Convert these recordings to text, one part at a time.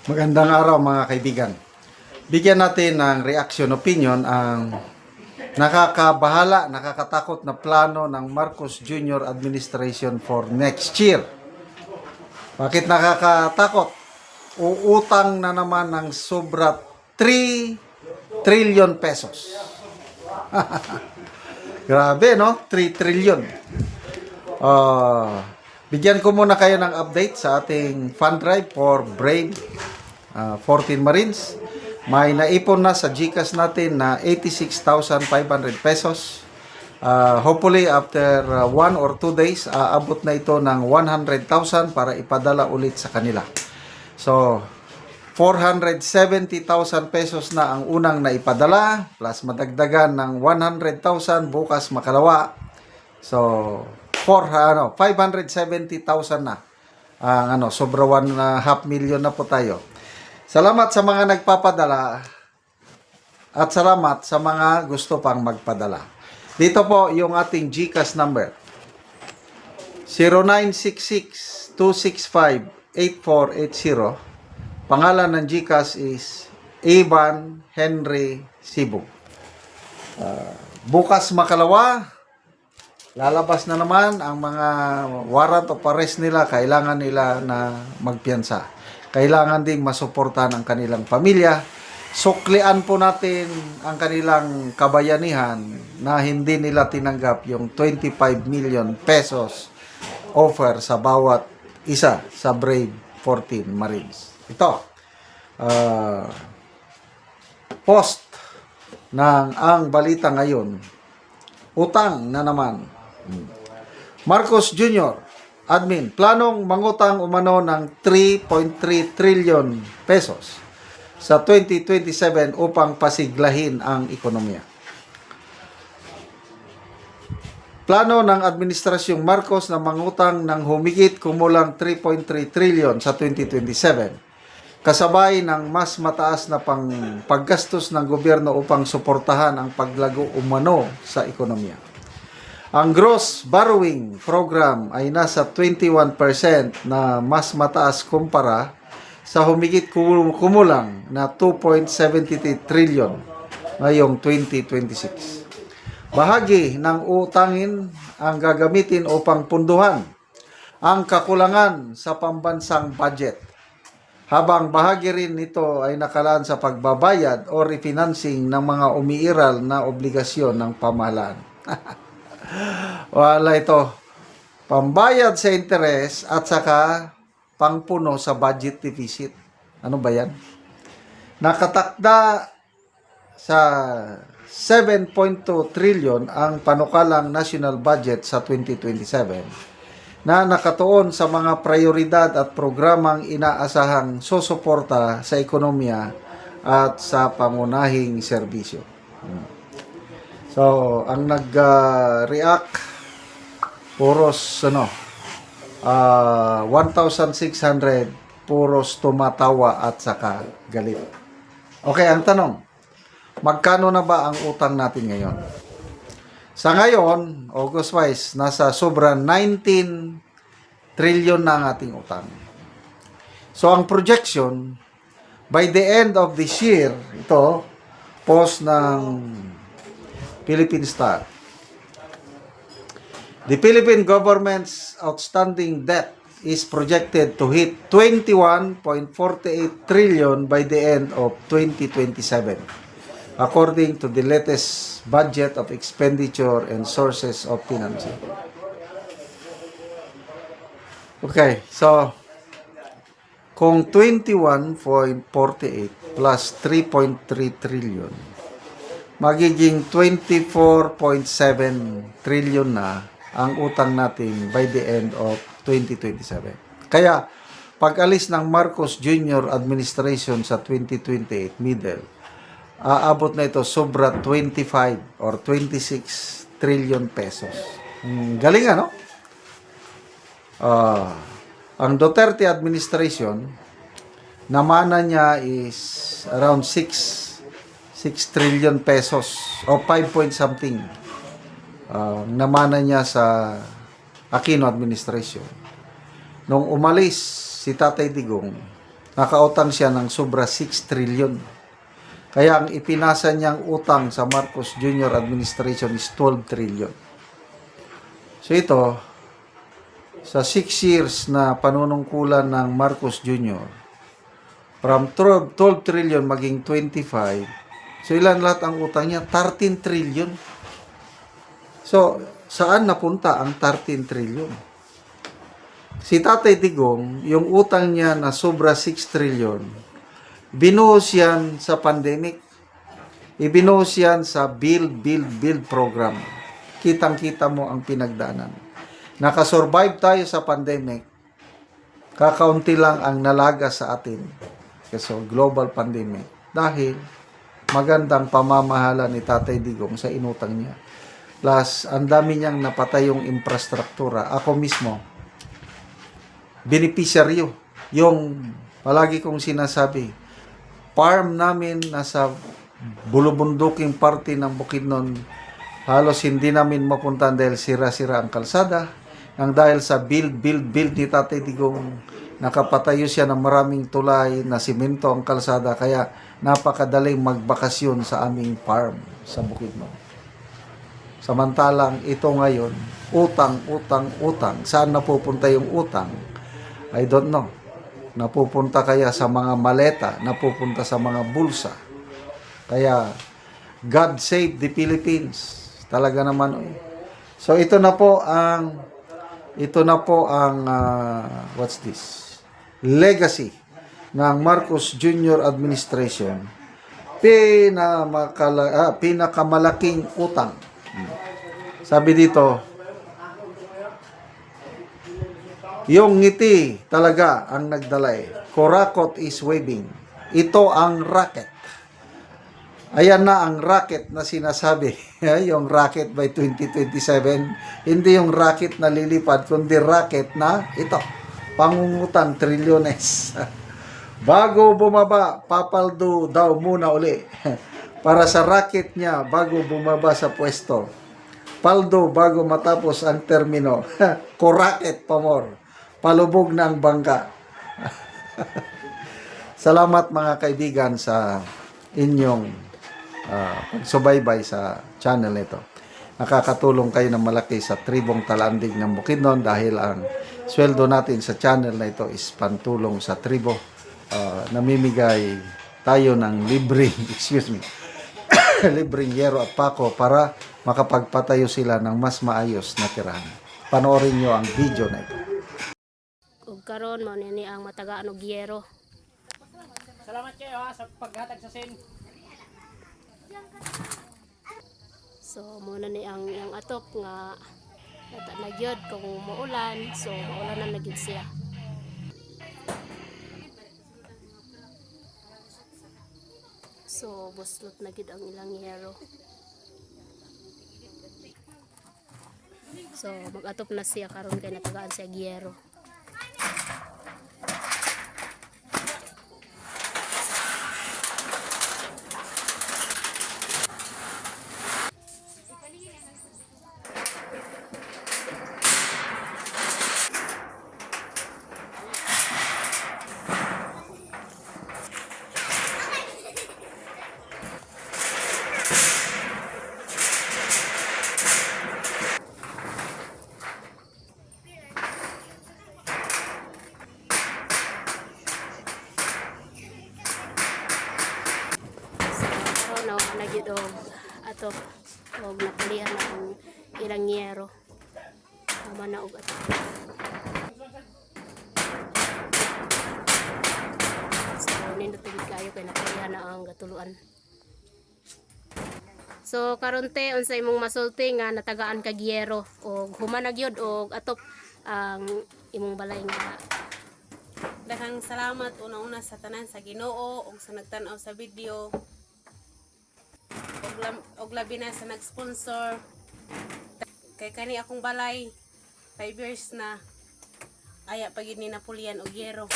Magandang araw mga kaibigan. Bigyan natin ng reaction opinion ang nakakabahala, nakakatakot na plano ng Marcos Jr. administration for next year. Bakit nakakatakot? Uutang na naman ng sobra 3 trillion pesos. Grabe, no? 3 trillion. Bigyan ko muna kayo ng update sa ating fund drive for Brave 14 Marines. May naipon na sa GCash natin na 86,500 pesos. Hopefully after 1 or 2 days, aabot na ito ng 100,000 para ipadala ulit sa kanila. So, 470,000 pesos na ang unang naipadala, plus madagdagan ng 100,000 bukas makalawa. So, 570,000 na. Sobra 1.5 million na po tayo. Salamat sa mga nagpapadala at salamat sa mga gusto pang magpadala. Dito po yung ating GCash number. 0966-265-8480. Pangalan ng GCash is Ivan Henry Cebu. Bukas makalawa, lalabas na naman ang mga warrant of arrest nila. Kailangan nila na magpiyansa. Kailangan ding masuportahan ang kanilang pamilya. Suklian po natin ang kanilang kabayanihan na hindi nila tinanggap yung 25 million pesos offer sa bawat isa sa Brave 14 Marines. Ito, post ng ang balita ngayon, utang na naman. Marcos Jr., admin, planong mangutang umano ng 3.3 trillion pesos sa 2027 upang pasiglahin ang ekonomiya. Plano ng Administrasyong Marcos na mangutang ng humigit kumulang 3.3 trillion sa 2027, kasabay ng mas mataas na paggastos ng gobyerno upang suportahan ang paglago umano sa ekonomiya. Ang gross borrowing program ay nasa 21% na mas mataas kumpara sa humigit kumulang na 2.73 trillion ngayong 2026. Bahagi ng utangin ang gagamitin upang punduhan ang kakulangan sa pambansang budget, habang bahagi rin nito ay nakalaan sa pagbabayad o refinancing ng mga umiiral na obligasyon ng pamahalaan. Wala ito. Pambayad sa interes at saka pangpuno sa budget deficit. Ano ba yan? Nakatakda sa 7.2 trillion ang panukalang national budget sa 2027 na nakatuon sa mga prioridad at programang inaasahang susuporta sa ekonomiya at sa pangunahing serbisyo. So, ang nag-react puros 1,600 puros tumatawa at saka galit. Okay, ang tanong, magkano na ba ang utang natin ngayon? Sa ngayon, August wise, nasa sobra 19 trillion na ang ating utang. So, ang projection, by the end of this year, ito, post ng Philippine Star, the Philippine government's outstanding debt is projected to hit 21.48 trillion by the end of 2027, according to the latest budget of expenditure and sources of financing. Okay, so kung 21.48 plus 3.3 trillion, magiging 24.7 trillion na ang utang natin by the end of 2027. Kaya, pag-alis ng Marcos Jr. administration sa 2028 middle, aabot na ito sobra 25 or 26 trillion pesos. Galing ano? Ang Duterte administration, namana niya is around 6 trillion pesos o 5 point something. Namana niya sa Aquino administration. Nung umalis si Tatay Digong, Nakautang siya ng sobra 6 trillion. Kaya ang ipinasa niyang utang sa Marcos Jr. administration is 12 trillion. So ito, sa 6 years na panunungkulan ng Marcos Jr., from 12 trillion maging 25, so ilan lahat ang utang niya? 13 trillion. So, saan napunta ang 13 trillion? Si Tatay Digong, yung utang niya na sobra 6 trillion, binuhos yan sa pandemic. Ibinuhos yan sa build program. Kitang-kita mo ang pinagdaanan. Nakasurvive tayo sa pandemic, kakaunti lang ang nalaga sa atin. So, global pandemic. Dahil magandang pamamahala ni Tatay Digong sa inutang niya. Plus, ang dami niyang napatay yung infrastruktura. Ako mismo, beneficiaryo. Yung palagi kong sinasabi, farm namin nasa bulubunduking parte ng Bukidnon, halos hindi namin mapuntahan dahil sira-sira ang kalsada. Nang dahil sa build ni Tatay Digong, nakapatayo siya ng maraming tulay na simento ang kalsada, kaya napakadaling magbakasyon sa aming farm sa Bukidnon. Samantalang ito ngayon, utang. Saan napupunta yung utang? I don't know. Napupunta kaya sa mga maleta, napupunta sa mga bulsa. Kaya, God save the Philippines. Talaga naman. So, ito na po ang what's this? Legacy ng Marcos Jr. administration. Pinakamalaking utang. Sabi dito, yung ngiti talaga ang nagdala. Korakot is waving. Ito ang racket. Ayan na ang racket na sinasabi. Yung racket by 2027. Hindi yung racket na lilipad, kundi racket na ito. Pangungutang trilyones. Bago bumaba, papaldo daw muna uli. Para sa racket niya, bago bumaba sa pwesto. Paldo bago matapos ang termino. Koraket pa more. Palubog na ang bangka. Salamat mga kaibigan sa inyong pagsubaybay sa channel nito. Nakakatulong kayo ng malaki sa tribong Talandig ng Bukidnon dahil ang sweldo natin sa channel na ito is pantulong sa tribo. Namimigay tayo ng libreng, libreng yero at pako para makapagpatayo sila ng mas maayos na tirahan. Panoorin nyo ang video na ito. Ug karon mo nini ang matagaan og yero. Salamat kayo sa paghatag sa sin. So muna ni ang atop nga na gyud kung muulan, so maulan na gyud siya. So buslot na gyud ang ilang yero. So mag-atop na siya karon kay natagaan siya gyero. Nagyud og atop og napulihan na ang ilang yero. Tama na og atop. So nindot tigid kayo kay napulihan na ang gatuluan. So karonte unsay imong masulti nga natagaan kag yero og human na gyud og atop ang imong balay nga. Daghang salamat una-una sa tanan sa Ginoo ug sa nagtan-aw sa video. Og labi na sa nag-sponsor. Kay kani akong balay 5 years na aya pa gid ni napulian og yero.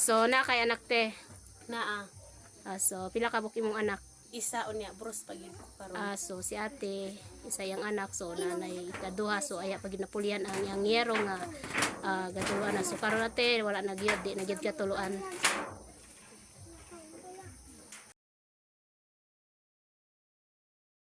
So na kay anak te. Naa So pila ka buk imong anak? isa unya bros pagid ko karon. So si ate, isa yang anak, so nanay ikaduha, so aya pag napulian ang yang yero nga gaduhan na. So karon ate wala na gyud, di na gyud katuluan.